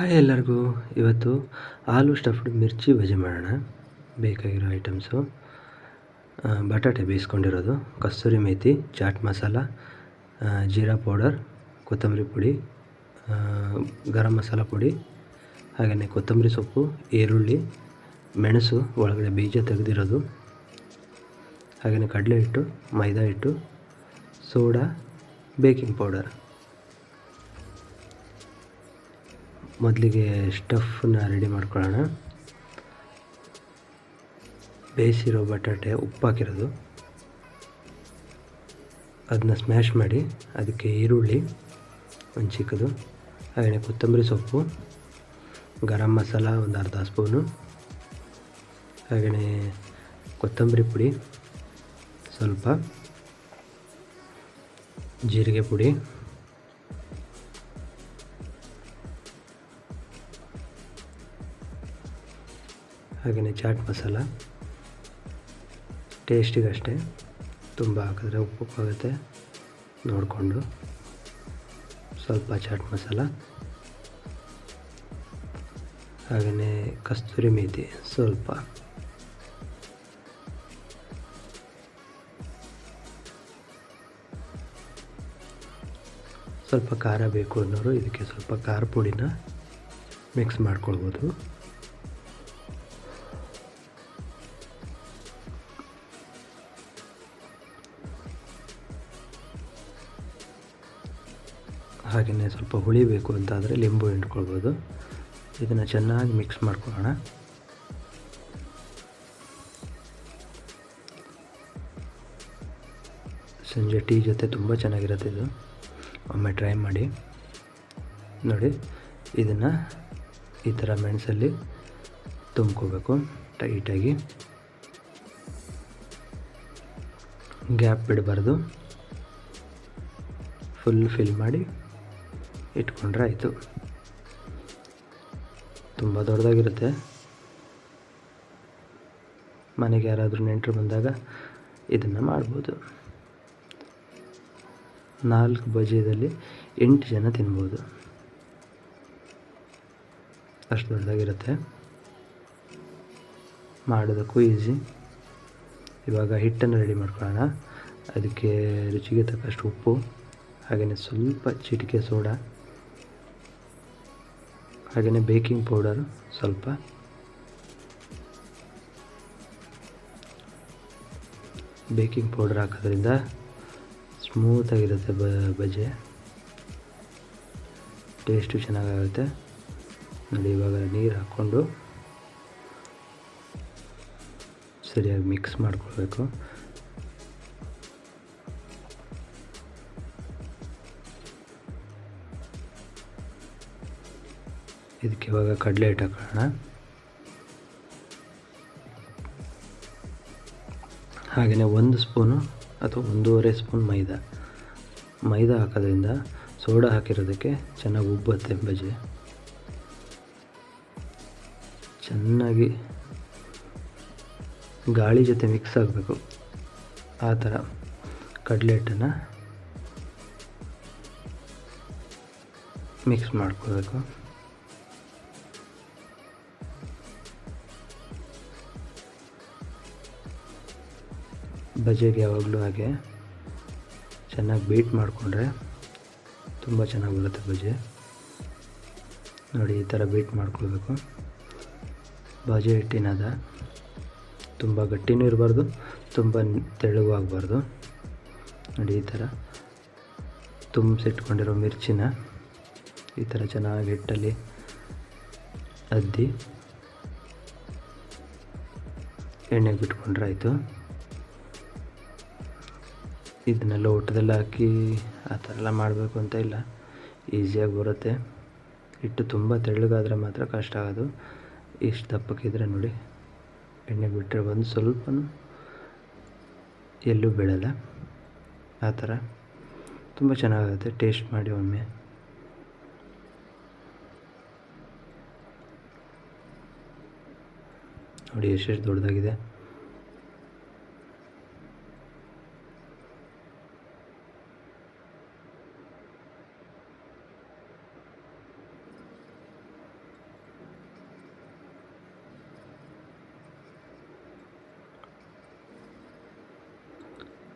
Hi ಎಲ್ಲರಿಗೂ. ಇವತ್ತು ಆಲೂ stuffed ಮಿರ್ಚಿ ಬಜಿ ಮಾಡೋಣ. ಬೇಕಾಗಿರೋ ಐಟಮ್ಸು: ಬಟಾಟೆ ಬೇಯಿಸ್ಕೊಂಡಿರೋದು, ಕಸ್ತೂರಿ ಮೇಥಿ, ಚಾಟ್ ಮಸಾಲ, ಜೀರಾ ಪೌಡರ್, ಕೊತ್ತಂಬರಿ ಪುಡಿ, ಗರಂ ಮಸಾಲ ಪುಡಿ, ಹಾಗೆಯೇ ಕೊತ್ತಂಬರಿ ಸೊಪ್ಪು, ಈರುಳ್ಳಿ, ಮೆಣಸು ಒಳಗಡೆ ಬೀಜ ತೆಗೆದಿರೋದು, ಹಾಗೆಯೇ ಕಡಲೆ ಹಿಟ್ಟು, ಮೈದಾ ಹಿಟ್ಟು, ಸೋಡಾ, ಬೇಕಿಂಗ್ ಪೌಡರ್. ಮೊದಲಿಗೆ ಸ್ಟಫನ್ನ ರೆಡಿ ಮಾಡ್ಕೊಳ್ಳೋಣ. ಬೇಯಿಸಿರೋ ಬಟಾಟೆ ಉಪ್ಪು ಹಾಕಿರೋದು, ಅದನ್ನ ಸ್ಮ್ಯಾಶ್ ಮಾಡಿ ಅದಕ್ಕೆ ಈರುಳ್ಳಿ ಒಂದು ಚಿಕ್ಕದು, ಹಾಗೆಯೇ ಕೊತ್ತಂಬರಿ ಸೊಪ್ಪು, ಗರಂ ಮಸಾಲ ಒಂದು ಅರ್ಧ ಸ್ಪೂನು, ಹಾಗೆಯೇ ಕೊತ್ತಂಬರಿ ಪುಡಿ ಸ್ವಲ್ಪ, ಜೀರಿಗೆ ಪುಡಿ, ಹಾಗೆಯೇ ಚಾಟ್ ಮಸಾಲ. ಟೇಸ್ಟಿಗಷ್ಟೇ, ತುಂಬ ಹಾಕಿದ್ರೆ ಉಪ್ಪಾಗುತ್ತೆ ನೋಡಿಕೊಂಡು. ಸ್ವಲ್ಪ ಚಾಟ್ ಮಸಾಲ, ಹಾಗೆಯೇ ಕಸ್ತೂರಿ ಮೇಥಿ ಸ್ವಲ್ಪ, ಸ್ವಲ್ಪ ಖಾರ ಬೇಕು ಅನ್ನೋರು ಇದಕ್ಕೆ ಸ್ವಲ್ಪ ಖಾರ ಪುಡಿನ ಮಿಕ್ಸ್ ಮಾಡ್ಕೊಳ್ಬೋದು. ಹಾಗೆಯೇ ಸ್ವಲ್ಪ ಹುಳಿ ಬೇಕು ಅಂತಾದರೆ ಲಿಂಬು ಹಿಂಡ್ಕೊಳ್ಬೋದು. ಇದನ್ನು ಚೆನ್ನಾಗಿ ಮಿಕ್ಸ್ ಮಾಡ್ಕೊಳ್ಳೋಣ. ಸಂಜೆ ಟೀ ಜೊತೆ ತುಂಬ ಚೆನ್ನಾಗಿರುತ್ತೆ ಇದು, ಒಮ್ಮೆ ಟ್ರೈ ಮಾಡಿ ನೋಡಿ. ಇದನ್ನು ಈ ಥರ ಮೆಣಸಲ್ಲಿ ತುಂಬ್ಕೋಬೇಕು ಟೈಟಾಗಿ, ಗ್ಯಾಪ್ ಬಿಡಬಾರ್ದು, ಫುಲ್ ಫಿಲ್ ಮಾಡಿ ಇಟ್ಕೊಂಡ್ರೆ ಆಯಿತು. ತುಂಬ ದೊಡ್ಡದಾಗಿರುತ್ತೆ. ಮನೆಗೆ ಯಾರಾದರೂ ನೆಂಟರು ಬಂದಾಗ ಇದನ್ನು ಮಾಡ್ಬೋದು. 4 ಬಜಿಯಲ್ಲಿ 8 ಜನ ತಿನ್ಬೋದು, ಅಷ್ಟು ದೊಡ್ಡದಾಗಿರುತ್ತೆ. ಮಾಡೋದಕ್ಕೂ ಈಸಿ. ಇವಾಗ ಹಿಟ್ಟನ್ನು ರೆಡಿ ಮಾಡ್ಕೊಳ್ಳೋಣ. ಅದಕ್ಕೆ ರುಚಿಗೆ ತಕ್ಕಷ್ಟು ಉಪ್ಪು, ಹಾಗೆಯೇ ಸ್ವಲ್ಪ ಚಿಟಿಕೆ ಸೋಡಾ, ಹಾಗೆಯೇ ಬೇಕಿಂಗ್ ಪೌಡರು ಸ್ವಲ್ಪ, ಬೇಕಿಂಗ್ ಪೌಡರ್ ಹಾಕೋದ್ರಿಂದ ಸ್ಮೂತಾಗಿರುತ್ತೆ ಬಜೆ, ಟೇಸ್ಟು ಚೆನ್ನಾಗಾಗುತ್ತೆ ನೋಡಿ. ಇವಾಗ ನೀರು ಹಾಕ್ಕೊಂಡು ಸರಿಯಾಗಿ ಮಿಕ್ಸ್ ಮಾಡ್ಕೊಳ್ಬೇಕು. ಇದಕ್ಕೆ ಇವಾಗ ಕಡಲೆ ಹಿಟ್ಟು ಹಾಕೋಣ. ಹಾಗೆಯೇ 1 ಸ್ಪೂನು ಅಥವಾ 1.5 ಸ್ಪೂನ್ ಮೈದಾ ಹಾಕೋದ್ರಿಂದ ಸೋಡಾ ಹಾಕಿರೋದಕ್ಕೆ ಚೆನ್ನಾಗಿ ಉಬ್ಬುತ್ತೆ ಬಜೆ. ಚೆನ್ನಾಗಿ ಗಾಳಿ ಜೊತೆ ಮಿಕ್ಸ್ ಆಗಬೇಕು, ಆ ಥರ ಕಡಲೆ ಹಿಟ್ಟನ್ನು ಮಿಕ್ಸ್ ಮಾಡ್ಕೋಬೇಕು. ಬಜೆಗೆ ಯಾವಾಗಲೂ ಹಾಗೆ ಚೆನ್ನಾಗಿ ಬೀಟ್ ಮಾಡಿಕೊಂಡ್ರೆ ತುಂಬ ಚೆನ್ನಾಗಿ ಬರುತ್ತೆ ಬಜೆ ನೋಡಿ. ಈ ಥರ ಬೀಟ್ ಮಾಡ್ಕೊಳ್ಬೇಕು. ಬಜೆ ಹಿಟ್ಟಿನದ ತುಂಬ ಗಟ್ಟಿನೂ ಇರಬಾರ್ದು, ತುಂಬ ತೆಳ್ಳಗೂ ಆಗಬಾರ್ದು ನೋಡಿ. ಈ ಥರ ತುಂಬಿಸಿಟ್ಕೊಂಡಿರೋ ಮಿರ್ಚಿನ ಈ ಥರ ಚೆನ್ನಾಗಿ ಹಿಟ್ಟಲ್ಲಿ ಅದ್ದಿ ಎಣ್ಣೆಗೆ ಬಿಟ್ಕೊಂಡ್ರೆ ಆಯಿತು. ಇದನ್ನೆಲ್ಲ ಊಟದಲ್ಲಿ ಹಾಕಿ ಆ ಥರ ಎಲ್ಲ ಮಾಡಬೇಕು ಅಂತ ಇಲ್ಲ, ಈಸಿಯಾಗಿ ಬರುತ್ತೆ. ಹಿಟ್ಟು ತುಂಬ ತೆಳ್ಳಗಾದರೆ ಮಾತ್ರ ಕಷ್ಟ ಆಗೋದು. ಇಷ್ಟು ದಪ್ಪಕ್ಕಿದ್ರೆ ನೋಡಿ, ಎಣ್ಣೆಗೆ ಬಿಟ್ಟರೆ ಒಂದು ಸ್ವಲ್ಪನೂ ಎಲ್ಲೂ ಬೀಳಲ್ಲ. ಆ ಥರ ತುಂಬ ಚೆನ್ನಾಗುತ್ತೆ. ಟೇಸ್ಟ್ ಮಾಡಿ ಒಮ್ಮೆ. ನೋಡಿ ಎಷ್ಟೆಷ್ಟು ದೊಡ್ಡದಾಗಿದೆ.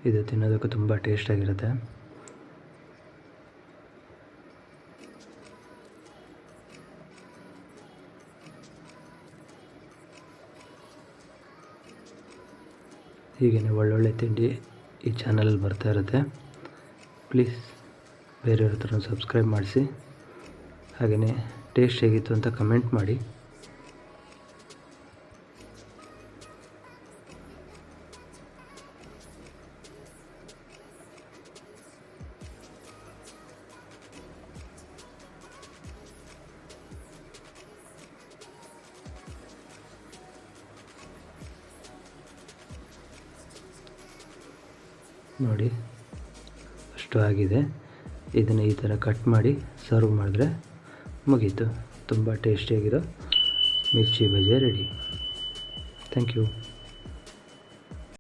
ಇದು ತಿನ್ನೋದಕ್ಕೂ ತುಂಬ ಟೇಸ್ಟಾಗಿರುತ್ತೆ. ಹೀಗೇ ಒಳ್ಳೊಳ್ಳೆ ತಿಂಡಿ ಈ ಚಾನಲಲ್ಲಿ ಬರ್ತಾ ಇರುತ್ತೆ. ಪ್ಲೀಸ್ ಬೇರೆಯವ್ರ ಹತ್ರ ಸಬ್ಸ್ಕ್ರೈಬ್ ಮಾಡಿಸಿ. ಹಾಗೆಯೇ ಟೇಸ್ಟ್ ಹೇಗಿತ್ತು ಅಂತ ಕಮೆಂಟ್ ಮಾಡಿ. ನೋಡಿ ಅಷ್ಟು ಆಗಿದೆ. ಇದನ್ನು ಈ ಥರ ಕಟ್ ಮಾಡಿ ಸರ್ವ್ ಮಾಡಿದ್ರೆ ಮುಗೀತು. ತುಂಬ ಟೇಸ್ಟಿಯಾಗಿರೋ mirchi bajji ready. Thank you.